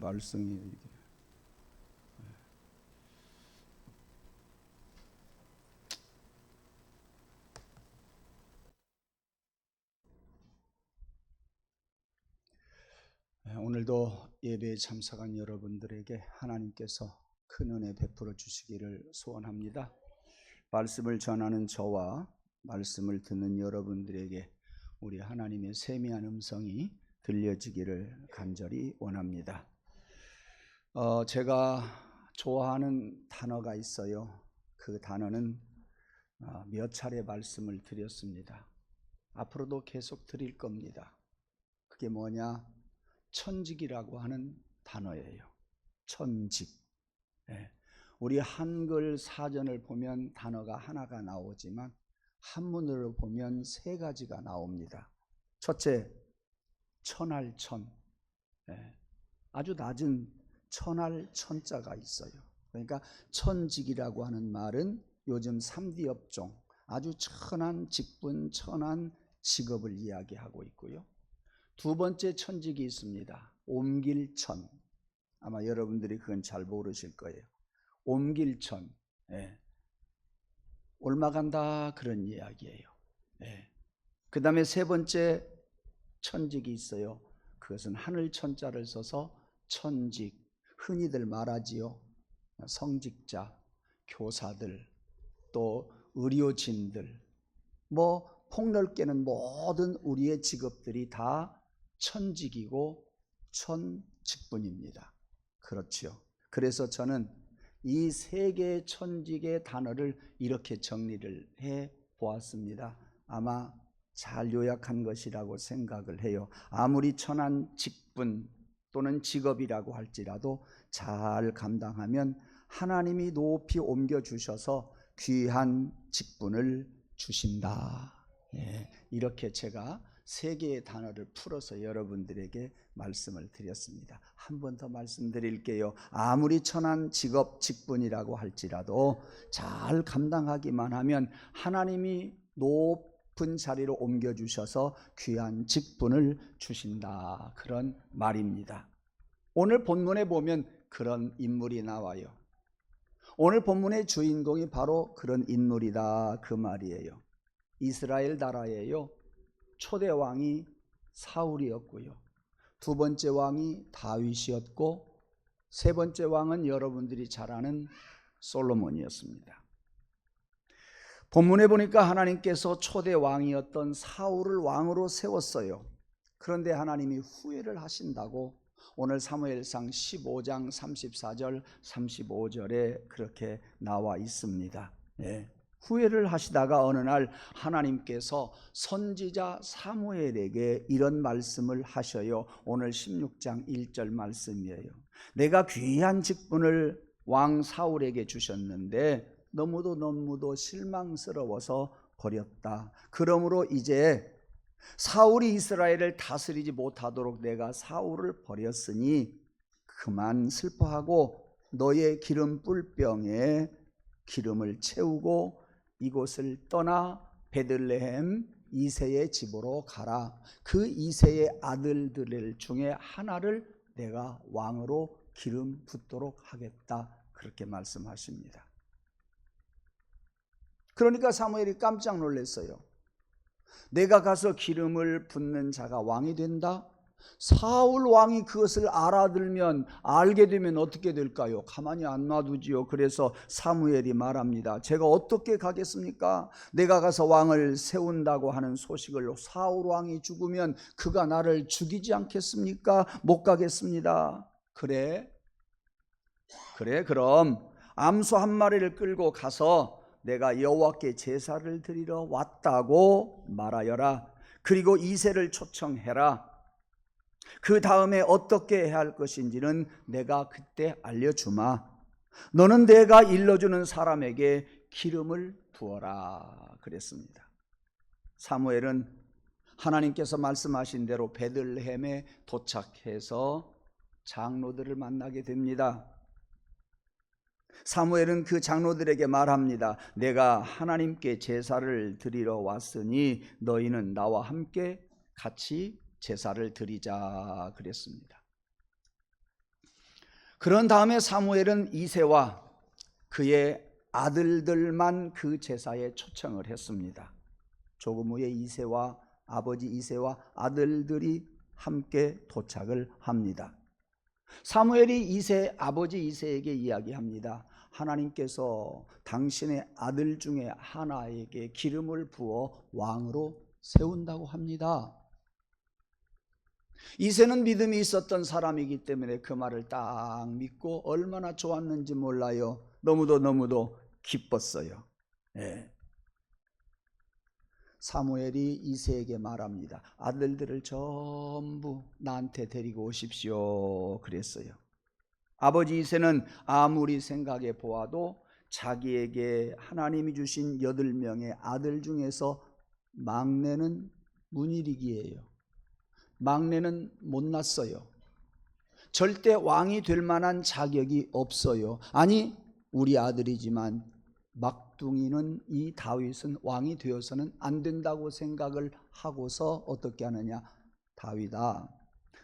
말씀이 오늘도 예배에 참석한 여러분들에게 하나님께서 큰 은혜 베풀어 주시기를 소원합니다. 말씀을 전하는 저와 말씀을 듣는 여러분들에게 우리 하나님의 세미한 음성이 들려지기를 간절히 원합니다. 제가 좋아하는 단어가 있어요. 그 단어는 몇 차례 말씀을 드렸습니다. 앞으로도 계속 드릴 겁니다. 그게 뭐냐? 천직이라고 하는 단어예요. 천직. 우리 한글 사전을 보면 단어가 하나가 나오지만 한문으로 보면 세 가지가 나옵니다. 첫째, 천할천. 아주 낮은 천할 천자가 있어요. 그러니까 천직이라고 하는 말은 요즘 3D 업종, 아주 천한 직분, 천한 직업을 이야기하고 있고요. 두 번째 천직이 있습니다. 옮길천. 아마 여러분들이 그건 잘 모르실 거예요. 옮길천. 옮아간다 그런 이야기예요. 그 다음에 세 번째 천직이 있어요. 그것은 하늘 천자를 써서 천직. 흔히들 말하지요. 성직자, 교사들, 또 의료진들, 폭넓게는 모든 우리의 직업들이 다 천직이고 천직분입니다. 그렇죠. 그래서 저는 이 세 개의 천직의 단어를 이렇게 정리를 해 보았습니다. 아마 잘 요약한 것이라고 생각을 해요. 아무리 천한 직분 또는 직업이라고 할지라도 잘 감당하면 하나님이 높이 옮겨주셔서 귀한 직분을 주신다. 이렇게 제가 세 개의 단어를 풀어서 여러분들에게 말씀을 드렸습니다. 한 번 더 말씀드릴게요. 아무리 천한 직업, 직분이라고 할지라도 잘 감당하기만 하면 하나님이 높은 자리로 옮겨주셔서 귀한 직분을 주신다. 그런 말입니다. 오늘 본문에 보면 그런 인물이 나와요. 오늘 본문의 주인공이 바로 그런 인물이다 그 말이에요. 이스라엘 나라예요. 초대 왕이 사울이었고요. 두 번째 왕이 다윗이었고 세 번째 왕은 여러분들이 잘 아는 솔로몬이었습니다. 본문에 보니까 하나님께서 초대 왕이었던 사울을 왕으로 세웠어요. 그런데 하나님이 후회를 하신다고 오늘 사무엘상 15장 34절 35절에 그렇게 나와 있습니다. 후회를 하시다가 어느 날 하나님께서 선지자 사무엘에게 이런 말씀을 하셔요. 오늘 16장 1절 말씀이에요. 내가 귀한 직분을 왕 사울에게 주셨는데 너무도 실망스러워서 버렸다. 그러므로 이제 사울이 이스라엘을 다스리지 못하도록 내가 사울을 버렸으니 그만 슬퍼하고 너의 기름 뿔병에 기름을 채우고 이곳을 떠나 베들레헴 이새의 집으로 가라. 그 이새의 아들들 중에 하나를 내가 왕으로 기름 붓도록 하겠다. 그렇게 말씀하십니다. 그러니까 사무엘이 깜짝 놀랐어요. 내가 가서 기름을 붓는 자가 왕이 된다? 사울 왕이 그것을 알게 되면 어떻게 될까요? 가만히 안 놔두지요. 그래서 사무엘이 말합니다. 제가 어떻게 가겠습니까? 내가 가서 왕을 세운다고 하는 소식을 사울 왕이 죽으면 그가 나를 죽이지 않겠습니까? 못 가겠습니다. 그래 그럼 암소 한 마리를 끌고 가서 내가 여호와께 제사를 드리러 왔다고 말하여라. 그리고 이새를 초청해라. 그 다음에 어떻게 해야 할 것인지는 내가 그때 알려주마. 너는 내가 일러주는 사람에게 기름을 부어라 그랬습니다. 사무엘은 하나님께서 말씀하신 대로 베들레헴에 도착해서 장로들을 만나게 됩니다. 사무엘은 그 장로들에게 말합니다. 내가 하나님께 제사를 드리러 왔으니 너희는 나와 함께 같이 제사를 드리자 그랬습니다. 그런 다음에 사무엘은 이새와 그의 아들들만 그 제사에 초청을 했습니다. 조금 후에 이새와 아버지 이새와 아들들이 함께 도착을 합니다. 사무엘이 아버지 이새에게 이야기합니다. 하나님께서 당신의 아들 중에 하나에게 기름을 부어 왕으로 세운다고 합니다. 이새는 믿음이 있었던 사람이기 때문에 그 말을 딱 믿고 얼마나 좋았는지 몰라요. 너무도 기뻤어요. 네. 사무엘이 이새에게 말합니다. 아들들을 전부 나한테 데리고 오십시오 그랬어요. 아버지 이새는 아무리 생각해 보아도 자기에게 하나님이 주신 8명의 아들 중에서 막내는 문일이기예요. 막내는 못났어요. 절대 왕이 될 만한 자격이 없어요. 아니, 우리 아들이지만 막둥이는, 이 다윗은 왕이 되어서는 안 된다고 생각을 하고서 어떻게 하느냐. 다윗아,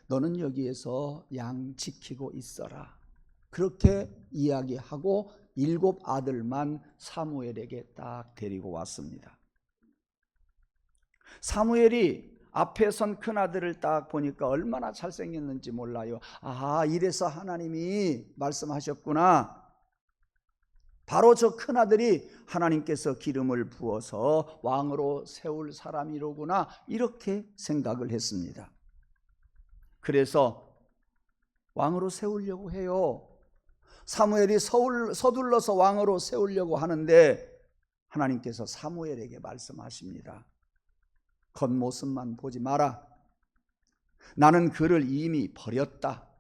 너는 여기에서 양 지키고 있어라. 그렇게 이야기하고 7 아들만 사무엘에게 딱 데리고 왔습니다. 사무엘이 앞에 선 큰아들을 딱 보니까 얼마나 잘생겼는지 몰라요. 아, 이래서 하나님이 말씀하셨구나. 바로 저 큰아들이 하나님께서 기름을 부어서 왕으로 세울 사람이로구나, 이렇게 생각을 했습니다. 그래서 왕으로 세우려고 해요. 사무엘이 서둘러서 왕으로 세우려고 하는데 하나님께서 사무엘에게 말씀하십니다. 겉모습만 보지 마라. 나는 그를 이미 버렸다.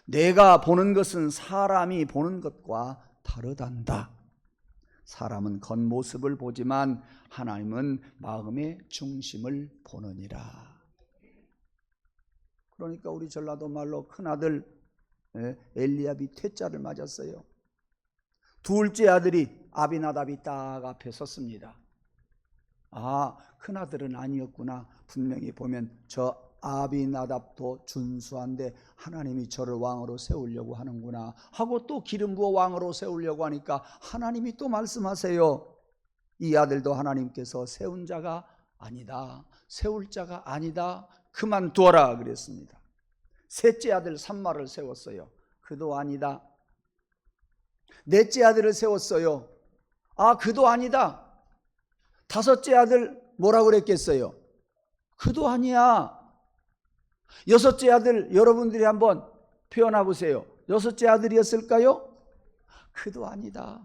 내가 보는 것은 사람이 보는 것과 다르단다. 사람은 겉모습을 보지만 하나님은 마음의 중심을 보느니라. 그러니까 우리 전라도 말로 큰아들 엘리압이 퇴짜를 맞았어요. 둘째 아들이 아비나답이 딱 앞에 섰습니다. 아, 큰아들은 아니었구나. 분명히 보면 저 아비나답도 준수한데 하나님이 저를 왕으로 세우려고 하는구나 하고 또 기름 부어 왕으로 세우려고 하니까 하나님이 또 말씀하세요. 이 아들도 하나님께서 세운 자가 아니다, 세울 자가 아니다, 그만두어라 그랬습니다. 셋째 아들 삼마를 세웠어요. 그도 아니다. 넷째 아들을 세웠어요. 아, 그도 아니다. 다섯째 아들 뭐라고 그랬겠어요? 그도 아니야. 여섯째 아들 여러분들이 한번 표현해 보세요. 여섯째 아들이었을까요? 그도 아니다.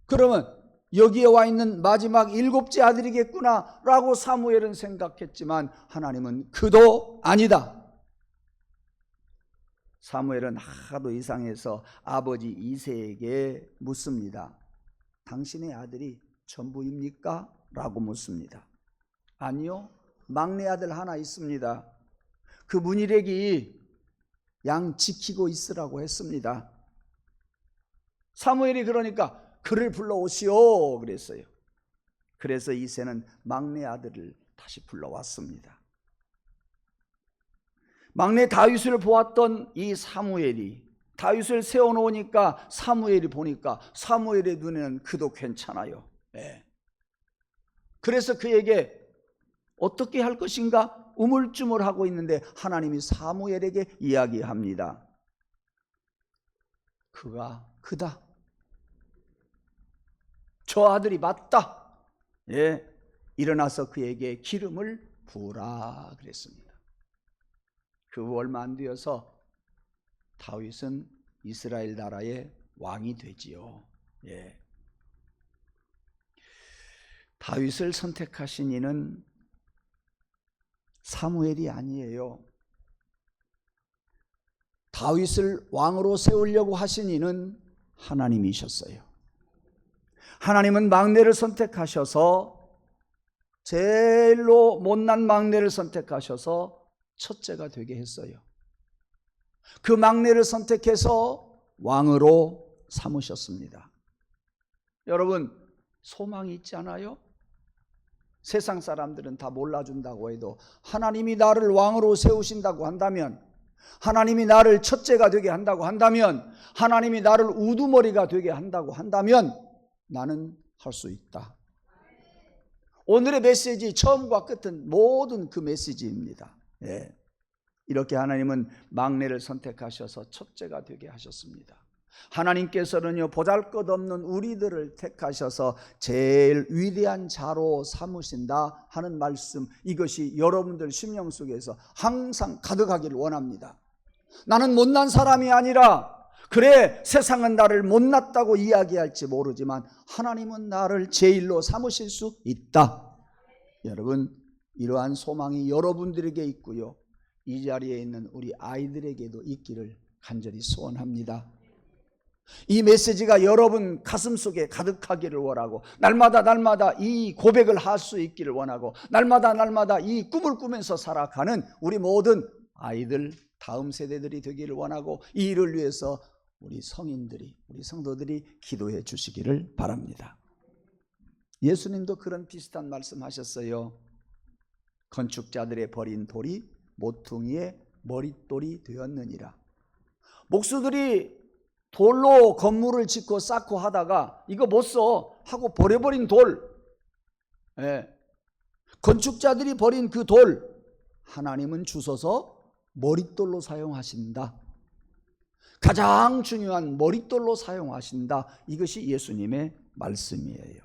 그러면 여기에 와 있는 마지막 7째 아들이겠구나 라고 사무엘은 생각했지만 하나님은 그도 아니다. 사무엘은 하도 이상해서 아버지 이새에게 묻습니다. 당신의 아들이 전부입니까? 라고 묻습니다. 아니요, 막내 아들 하나 있습니다. 그 문일에게 양 지키고 있으라고 했습니다. 사무엘이 그러니까 그를 불러오시오 그랬어요. 그래서 이새는 막내 아들을 다시 불러왔습니다. 막내 다윗을 보았던 이 사무엘이 다윗을 세워놓으니까 사무엘이 보니까 사무엘의 눈에는 그도 괜찮아요. 네. 그래서 그에게 어떻게 할 것인가 우물쭈물하고 있는데 하나님이 사무엘에게 이야기합니다. 그다. 저 아들이 맞다. 예, 일어나서 그에게 기름을 부으라 그랬습니다. 그 얼마 안 되어서 다윗은 이스라엘 나라의 왕이 되지요. 예. 다윗을 선택하신 이는 사무엘이 아니에요. 다윗을 왕으로 세우려고 하신 이는 하나님이셨어요. 하나님은 막내를 선택하셔서 제일로 못난 막내를 선택하셔서 첫째가 되게 했어요. 그 막내를 선택해서 왕으로 삼으셨습니다. 여러분, 소망이 있지 않아요? 세상 사람들은 다 몰라준다고 해도 하나님이 나를 왕으로 세우신다고 한다면 하나님이 나를 첫째가 되게 한다고 한다면, 하나님이 나를 우두머리가 되게 한다고 한다면 나는 할 수 있다. 오늘의 메시지 처음과 끝은 모든 그 메시지입니다. 예. 이렇게 하나님은 막내를 선택하셔서 첫째가 되게 하셨습니다. 하나님께서는요, 보잘것없는 우리들을 택하셔서 제일 위대한 자로 삼으신다 하는 말씀, 이것이 여러분들 심령 속에서 항상 가득하기를 원합니다. 나는 못난 사람이 아니라, 그래 세상은 나를 못났다고 이야기할지 모르지만 하나님은 나를 제일로 삼으실 수 있다. 여러분, 이러한 소망이 여러분들에게 있고요, 이 자리에 있는 우리 아이들에게도 있기를 간절히 소원합니다. 이 메시지가 여러분 가슴속에 가득하기를 원하고, 날마다 이 고백을 할 수 있기를 원하고, 날마다 이 꿈을 꾸면서 살아가는 우리 모든 아이들, 다음 세대들이 되기를 원하고, 이 일을 위해서 우리 성인들이, 우리 성도들이 기도해 주시기를 바랍니다. 예수님도 그런 비슷한 말씀 하셨어요. 건축자들의 버린 돌이 모퉁이의 머릿돌이 되었느니라. 목수들이 돌로 건물을 짓고 쌓고 하다가 이거 못 써 하고 버려버린 돌, 예. 건축자들이 버린 그 돌, 하나님은 주셔서 머릿돌로 사용하신다. 가장 중요한 머릿돌로 사용하신다. 이것이 예수님의 말씀이에요.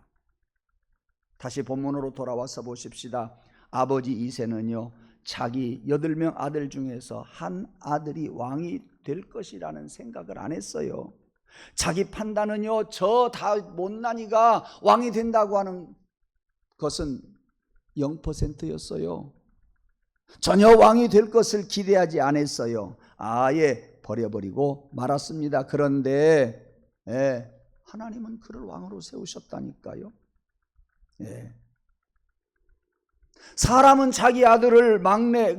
다시 본문으로 돌아와서 보십시다. 아버지 이새는요, 자기 8명 아들 중에서 한 아들이 왕이 될 것이라는 생각을 안 했어요. 자기 판단은요, 저 다 못난이가 왕이 된다고 하는 것은 0%였어요. 전혀 왕이 될 것을 기대하지 않았어요. 아예 버려버리고 말았습니다. 그런데 하나님은 그를 왕으로 세우셨다니까요. 사람은 자기 아들을 막내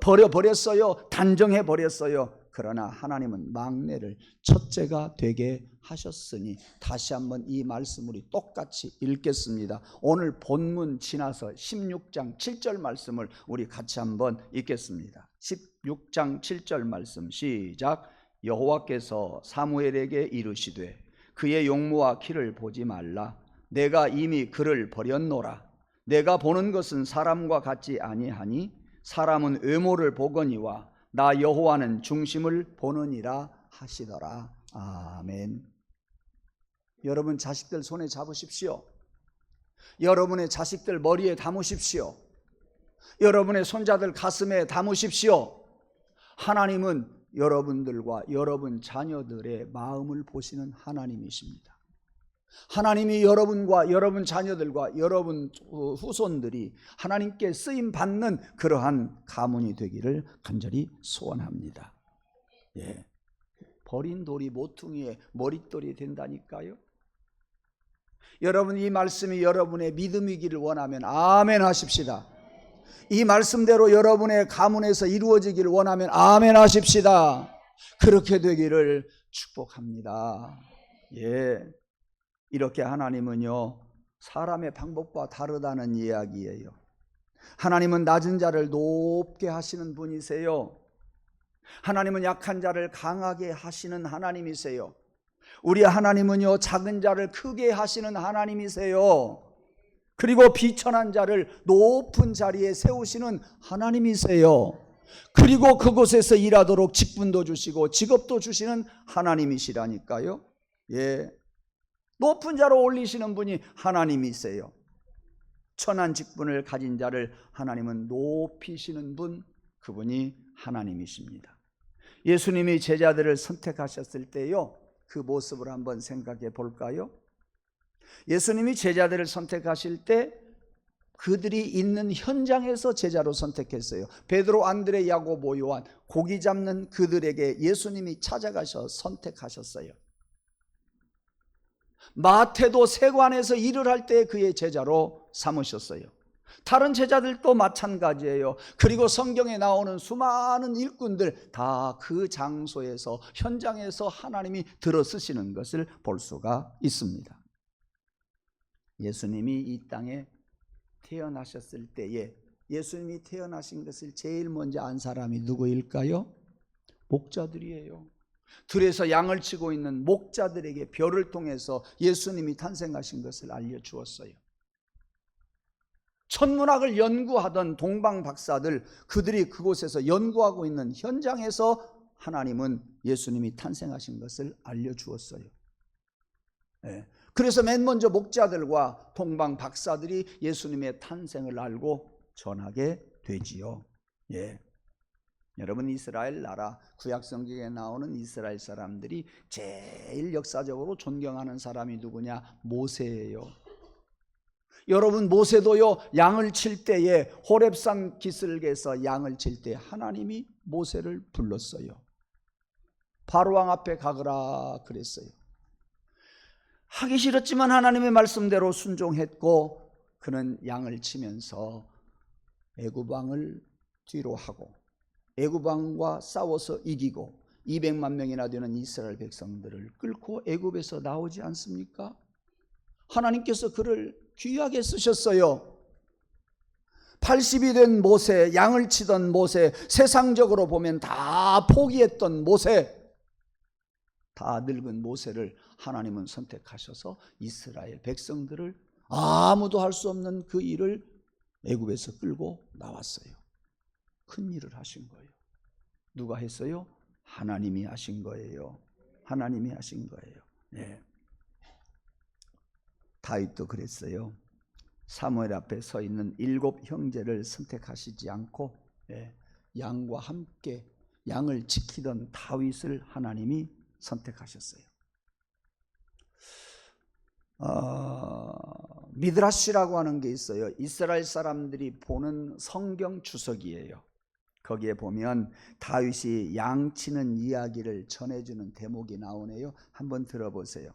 버려버렸어요. 단정해 버렸어요. 그러나 하나님은 막내를 첫째가 되게 하셨으니, 다시 한번 이 말씀을 똑같이 읽겠습니다. 오늘 본문 지나서 16장 7절 말씀을 우리 같이 한번 읽겠습니다. 16장 7절 말씀 시작. 여호와께서 사무엘에게 이르시되 그의 용모와 키를 보지 말라. 내가 이미 그를 버렸노라. 내가 보는 것은 사람과 같지 아니하니 사람은 외모를 보거니와 나 여호와는 중심을 보느니라 하시더라. 아멘. 여러분 자식들 손에 잡으십시오. 여러분의 자식들 머리에 담으십시오. 여러분의 손자들 가슴에 담으십시오. 하나님은 여러분들과 여러분 자녀들의 마음을 보시는 하나님이십니다. 하나님이 여러분과 여러분 자녀들과 여러분 후손들이 하나님께 쓰임 받는 그러한 가문이 되기를 간절히 소원합니다. 예. 버린 돌이 모퉁이의 머릿돌이 된다니까요. 여러분, 이 말씀이 여러분의 믿음이기를 원하면 아멘 하십시다. 이 말씀대로 여러분의 가문에서 이루어지기를 원하면 아멘 하십시다. 그렇게 되기를 축복합니다. 예. 이렇게 하나님은요, 사람의 방법과 다르다는 이야기예요. 하나님은 낮은 자를 높게 하시는 분이세요. 하나님은 약한 자를 강하게 하시는 하나님이세요. 우리 하나님은요, 작은 자를 크게 하시는 하나님이세요. 그리고 비천한 자를 높은 자리에 세우시는 하나님이세요. 그리고 그곳에서 일하도록 직분도 주시고 직업도 주시는 하나님이시라니까요. 예. 높은 자로 올리시는 분이 하나님이세요. 천한 직분을 가진 자를 하나님은 높이시는 분, 그분이 하나님이십니다. 예수님이 제자들을 선택하셨을 때요, 그 모습을 한번 생각해 볼까요? 예수님이 제자들을 선택하실 때 그들이 있는 현장에서 제자로 선택했어요. 베드로, 안드레, 야고보, 요한, 고기 잡는 그들에게 예수님이 찾아가셔 선택하셨어요. 마태도 세관에서 일을 할 때 그의 제자로 삼으셨어요. 다른 제자들도 마찬가지예요. 그리고 성경에 나오는 수많은 일꾼들 다 그 장소에서, 현장에서 하나님이 들어쓰시는 것을 볼 수가 있습니다. 예수님이 이 땅에 태어나셨을 때에 예수님이 태어나신 것을 제일 먼저 안 사람이 누구일까요? 목자들이에요. 들에서 양을 치고 있는 목자들에게 별을 통해서 예수님이 탄생하신 것을 알려주었어요. 천문학을 연구하던 동방 박사들, 그들이 그곳에서 연구하고 있는 현장에서 하나님은 예수님이 탄생하신 것을 알려주었어요. 그래서 맨 먼저 목자들과 동방 박사들이 예수님의 탄생을 알고 전하게 되지요. 여러분, 이스라엘 나라, 구약 성경에 나오는 이스라엘 사람들이 제일 역사적으로 존경하는 사람이 누구냐? 모세예요. 여러분, 모세도요, 양을 칠 때에 호렙산 기슭에서 양을 칠 때 하나님이 모세를 불렀어요. 바로왕 앞에 가거라 그랬어요. 하기 싫었지만 하나님의 말씀대로 순종했고, 그는 양을 치면서 애굽 왕을 뒤로 하고 애굽 왕과 싸워서 이기고 200만 명이나 되는 이스라엘 백성들을 끌고 애굽에서 나오지 않습니까? 하나님께서 그를 귀하게 쓰셨어요. 80이 된 모세, 양을 치던 모세, 세상적으로 보면 다 포기했던 모세, 다 늙은 모세를 하나님은 선택하셔서 이스라엘 백성들을 아무도 할 수 없는 그 일을 애굽에서 끌고 나왔어요. 큰 일을 하신 거예요. 누가 했어요? 하나님이 하신 거예요. 하나님이 하신 거예요. 다윗도 그랬어요. 사무엘 앞에 서 있는 7 형제를 선택하시지 않고 양과 함께 양을 지키던 다윗을 하나님이 선택하셨어요. 미드라시라고 하는 게 있어요. 이스라엘 사람들이 보는 성경 주석이에요. 거기에 보면 다윗이 양치는 이야기를 전해주는 대목이 나오네요. 한번 들어보세요.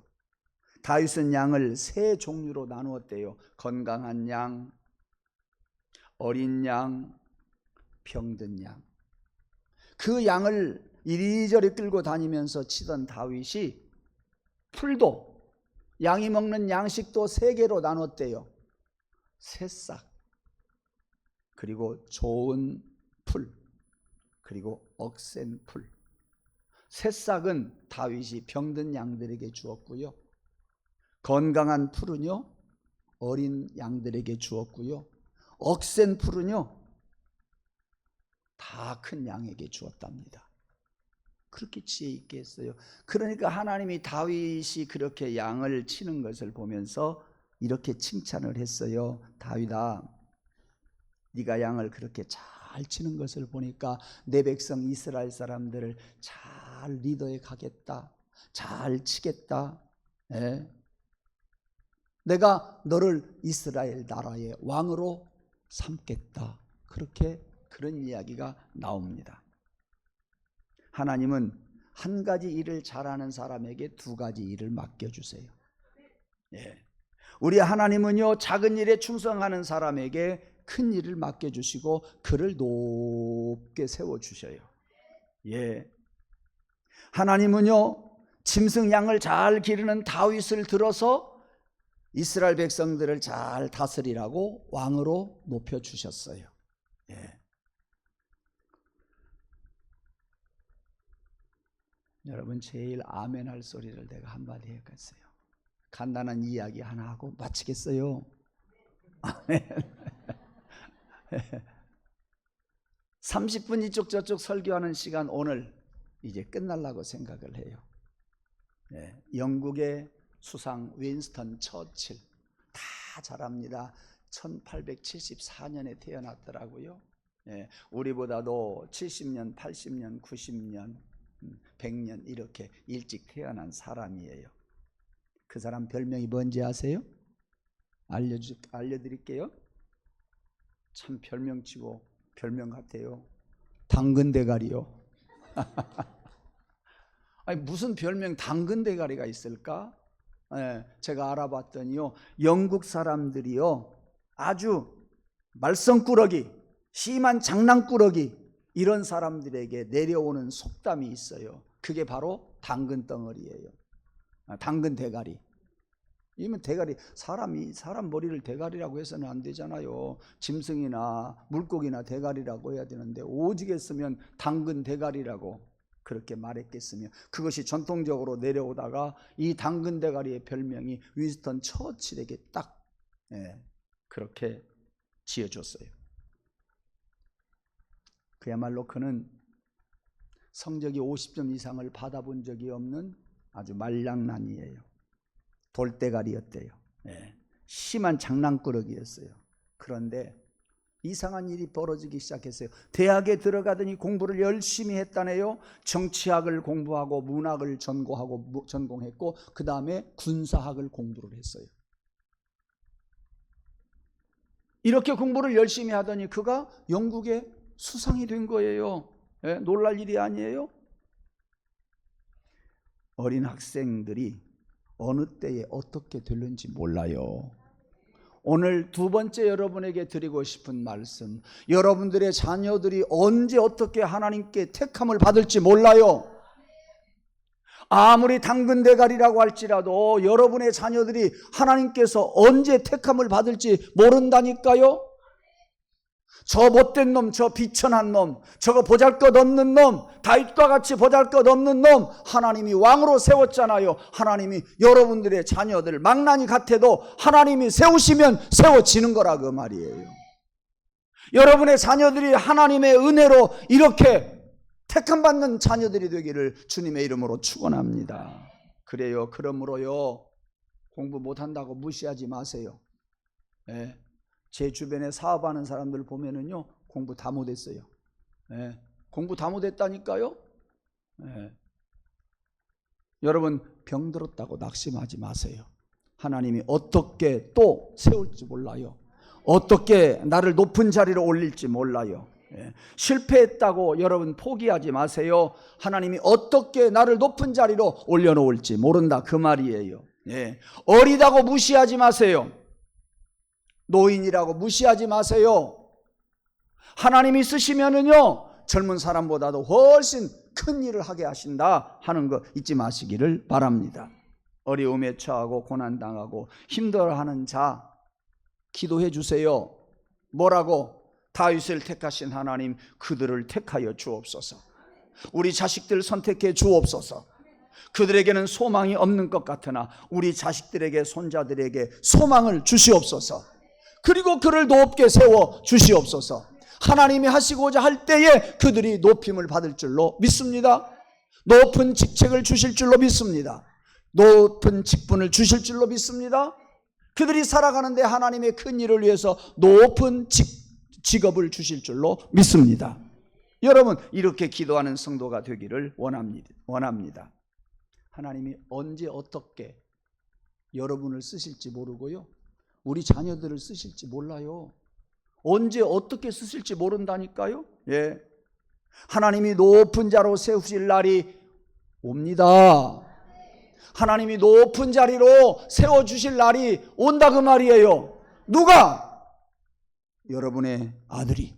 다윗은 양을 3 종류로 나누었대요. 건강한 양, 어린 양, 병든 양. 그 양을 이리저리 끌고 다니면서 치던 다윗이 풀도, 양이 먹는 양식도 3개로 나눴대요. 새싹, 그리고 좋은 풀, 그리고 억센 풀. 새싹은 다윗이 병든 양들에게 주었고요. 건강한 풀은요, 어린 양들에게 주었고요. 억센 풀은요, 다 큰 양에게 주었답니다. 그렇게 지혜 있게 했어요. 그러니까 하나님이 다윗이 그렇게 양을 치는 것을 보면서 이렇게 칭찬을 했어요. 다윗아, 네가 양을 그렇게 잘 치는 것을 보니까 내 백성 이스라엘 사람들을 잘 리더해 가겠다, 잘 치겠다. 내가 너를 이스라엘 나라의 왕으로 삼겠다. 그런 이야기가 나옵니다. 하나님은 한 가지 일을 잘하는 사람에게 2가지 일을 맡겨주세요. 우리 하나님은요, 작은 일에 충성하는 사람에게 큰 일을 맡겨주시고 그를 높게 세워주셔요. 하나님은요, 짐승 양을 잘 기르는 다윗을 들어서 이스라엘 백성들을 잘 다스리라고 왕으로 높여주셨어요. 여러분, 제일 아멘 할 소리를 내가 한마디 해야겠어요. 간단한 이야기 하나 하고 마치겠어요. 아멘. 30분 이쪽 저쪽 설교하는 시간 오늘 이제 끝날라고 생각을 해요. 영국의 수상 윈스턴 처칠, 다 잘합니다. 1874년에 태어났더라고요. 우리보다도 70년, 80년, 90년, 100년 이렇게 일찍 태어난 사람이에요. 그 사람 별명이 뭔지 아세요? 알려드릴게요. 참 별명치고 별명 같아요. 당근 대가리요. 아니, 무슨 별명 당근 대가리가 있을까? 제가 알아봤더니요, 영국 사람들이요, 아주 말썽꾸러기, 심한 장난꾸러기, 이런 사람들에게 내려오는 속담이 있어요. 그게 바로 당근 덩어리예요. 당근 대가리. 이면 대가리, 사람 머리를 대가리라고 해서는 안 되잖아요. 짐승이나 물고기나 대가리라고 해야 되는데 오직 했으면 당근 대가리라고 그렇게 말했겠으며, 그것이 전통적으로 내려오다가 이 당근 대가리의 별명이 윈스턴 처칠에게 딱 그렇게 지어줬어요. 그야말로 그는 성적이 50점 이상을 받아본 적이 없는 아주 말랑난이에요. 돌대가리였대요. 심한 장난꾸러기였어요. 그런데 이상한 일이 벌어지기 시작했어요. 대학에 들어가더니 공부를 열심히 했다네요. 정치학을 공부하고 문학을 전공했고 그 다음에 군사학을 공부를 했어요. 이렇게 공부를 열심히 하더니 그가 영국의 수상이 된 거예요. 놀랄 일이 아니에요. 어린 학생들이 어느 때에 어떻게 될는지 몰라요. 오늘 두 번째 여러분에게 드리고 싶은 말씀, 여러분들의 자녀들이 언제 어떻게 하나님께 택함을 받을지 몰라요. 아무리 당근 대가리라고 할지라도 여러분의 자녀들이 하나님께서 언제 택함을 받을지 모른다니까요. 저 못된 놈, 저 비천한 놈, 저거 보잘것없는 놈, 다윗과 같이 보잘것없는 놈 하나님이 왕으로 세웠잖아요. 하나님이 여러분들의 자녀들 망나니 같아도 하나님이 세우시면 세워지는 거라 그 말이에요. 여러분의 자녀들이 하나님의 은혜로 이렇게 택함받는 자녀들이 되기를 주님의 이름으로 축원합니다. 그래요. 그러므로요, 공부 못한다고 무시하지 마세요. 제 주변에 사업하는 사람들 보면은요, 공부 다 못했어요. 공부 다 못했다니까요. 여러분, 병들었다고 낙심하지 마세요. 하나님이 어떻게 또 세울지 몰라요. 어떻게 나를 높은 자리로 올릴지 몰라요. 실패했다고 여러분 포기하지 마세요. 하나님이 어떻게 나를 높은 자리로 올려놓을지 모른다 그 말이에요. 어리다고 무시하지 마세요. 노인이라고 무시하지 마세요. 하나님이 쓰시면은요, 젊은 사람보다도 훨씬 큰 일을 하게 하신다 하는 거 잊지 마시기를 바랍니다. 어려움에 처하고 고난당하고 힘들어하는 자 기도해 주세요. 뭐라고? 다윗을 택하신 하나님, 그들을 택하여 주옵소서. 우리 자식들 선택해 주옵소서. 그들에게는 소망이 없는 것 같으나 우리 자식들에게, 손자들에게 소망을 주시옵소서. 그리고 그를 높게 세워 주시옵소서. 하나님이 하시고자 할 때에 그들이 높임을 받을 줄로 믿습니다. 높은 직책을 주실 줄로 믿습니다. 높은 직분을 주실 줄로 믿습니다. 그들이 살아가는데 하나님의 큰 일을 위해서 높은 직업을 주실 줄로 믿습니다. 여러분, 이렇게 기도하는 성도가 되기를 원합니다. 하나님이 언제 어떻게 여러분을 쓰실지 모르고요, 우리 자녀들을 쓰실지 몰라요. 언제 어떻게 쓰실지 모른다니까요. 하나님이 높은 자로 세우실 날이 옵니다. 하나님이 높은 자리로 세워주실 날이 온다 그 말이에요. 누가? 여러분의 아들이,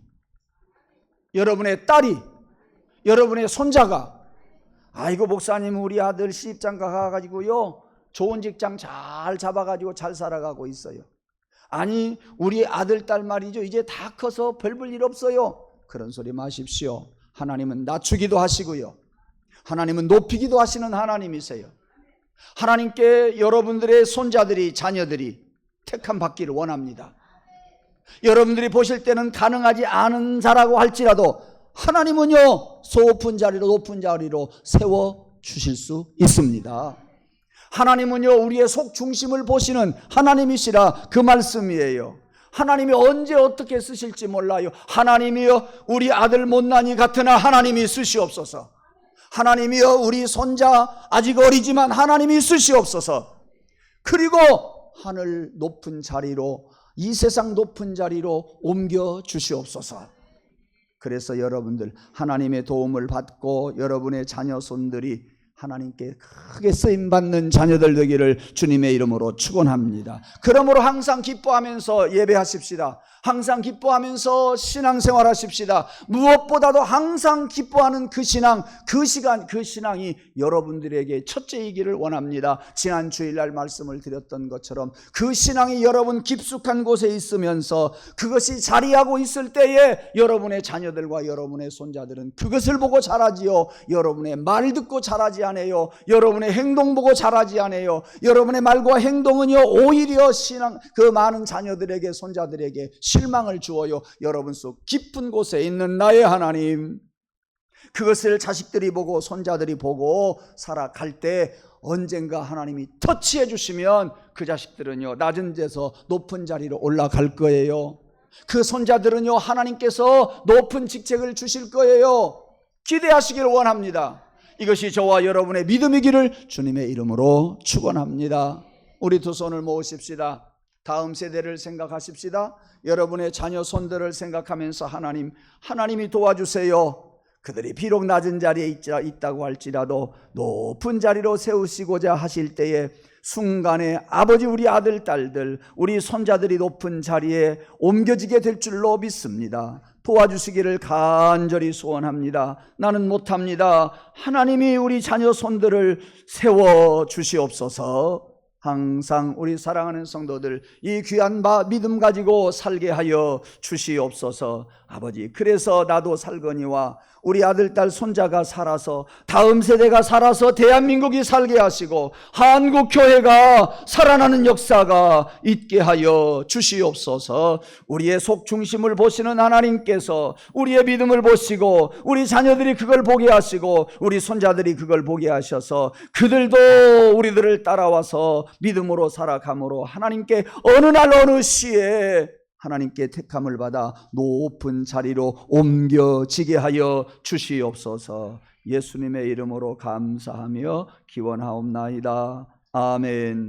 여러분의 딸이, 여러분의 손자가, 아이고 목사님 우리 아들 시집장가 가가지고요 좋은 직장 잘 잡아가지고 잘 살아가고 있어요. 아니 우리 아들 딸 말이죠, 이제 다 커서 별 볼 일 없어요. 그런 소리 마십시오. 하나님은 낮추기도 하시고요, 하나님은 높이기도 하시는 하나님이세요. 하나님께 여러분들의 손자들이, 자녀들이 택함 받기를 원합니다. 여러분들이 보실 때는 가능하지 않은 자라고 할지라도 하나님은요 높은 자리로 세워주실 수 있습니다. 하나님은요 우리의 속 중심을 보시는 하나님이시라 그 말씀이에요. 하나님이 언제 어떻게 쓰실지 몰라요. 하나님이여 우리 아들 못난이 같으나 하나님이 쓰시옵소서. 하나님이여 우리 손자 아직 어리지만 하나님이 쓰시옵소서. 그리고 하늘 높은 자리로, 이 세상 높은 자리로 옮겨 주시옵소서. 그래서 여러분들 하나님의 도움을 받고 여러분의 자녀 손들이 하나님께 크게 쓰임받는 자녀들 되기를 주님의 이름으로 축원합니다. 그러므로 항상 기뻐하면서 예배하십시다. 항상 기뻐하면서 신앙생활 하십시다. 무엇보다도 항상 기뻐하는 그 신앙, 그 시간, 그 신앙이 여러분들에게 첫째이기를 원합니다. 지난 주일날 말씀을 드렸던 것처럼 그 신앙이 여러분 깊숙한 곳에 있으면서 그것이 자리하고 있을 때에 여러분의 자녀들과 여러분의 손자들은 그것을 보고 자라지요. 여러분의 말 듣고 자라지 않아요. 여러분의 행동 보고 자라지 않아요. 여러분의 말과 행동은요, 오히려 신앙, 그 많은 자녀들에게, 손자들에게 실망을 주어요. 여러분 속 깊은 곳에 있는 나의 하나님, 그것을 자식들이 보고 손자들이 보고 살아갈 때 언젠가 하나님이 터치해 주시면 그 자식들은요, 낮은 데서 높은 자리로 올라갈 거예요. 그 손자들은요, 하나님께서 높은 직책을 주실 거예요. 기대하시길 원합니다. 이것이 저와 여러분의 믿음이기를 주님의 이름으로 축원합니다. 우리 두 손을 모으십시다. 다음 세대를 생각하십시다. 여러분의 자녀 손들을 생각하면서 하나님이 도와주세요. 그들이 비록 낮은 자리에 있다고 할지라도 높은 자리로 세우시고자 하실 때에 순간에 아버지, 우리 아들, 딸들, 우리 손자들이 높은 자리에 옮겨지게 될 줄로 믿습니다. 도와주시기를 간절히 소원합니다. 나는 못합니다. 하나님이 우리 자녀 손들을 세워 주시옵소서. 항상 우리 사랑하는 성도들 이 귀한 믿음 가지고 살게 하여 주시옵소서. 아버지, 그래서 나도 살거니와 우리 아들, 딸, 손자가 살아서, 다음 세대가 살아서 대한민국이 살게 하시고 한국 교회가 살아나는 역사가 있게 하여 주시옵소서. 우리의 속 중심을 보시는 하나님께서 우리의 믿음을 보시고 우리 자녀들이 그걸 보게 하시고 우리 손자들이 그걸 보게 하셔서 그들도 우리들을 따라와서 믿음으로 살아감으로 하나님께 어느 날 어느 시에 하나님께 택함을 받아 높은 자리로 옮겨지게 하여 주시옵소서. 예수님의 이름으로 감사하며 기원하옵나이다. 아멘.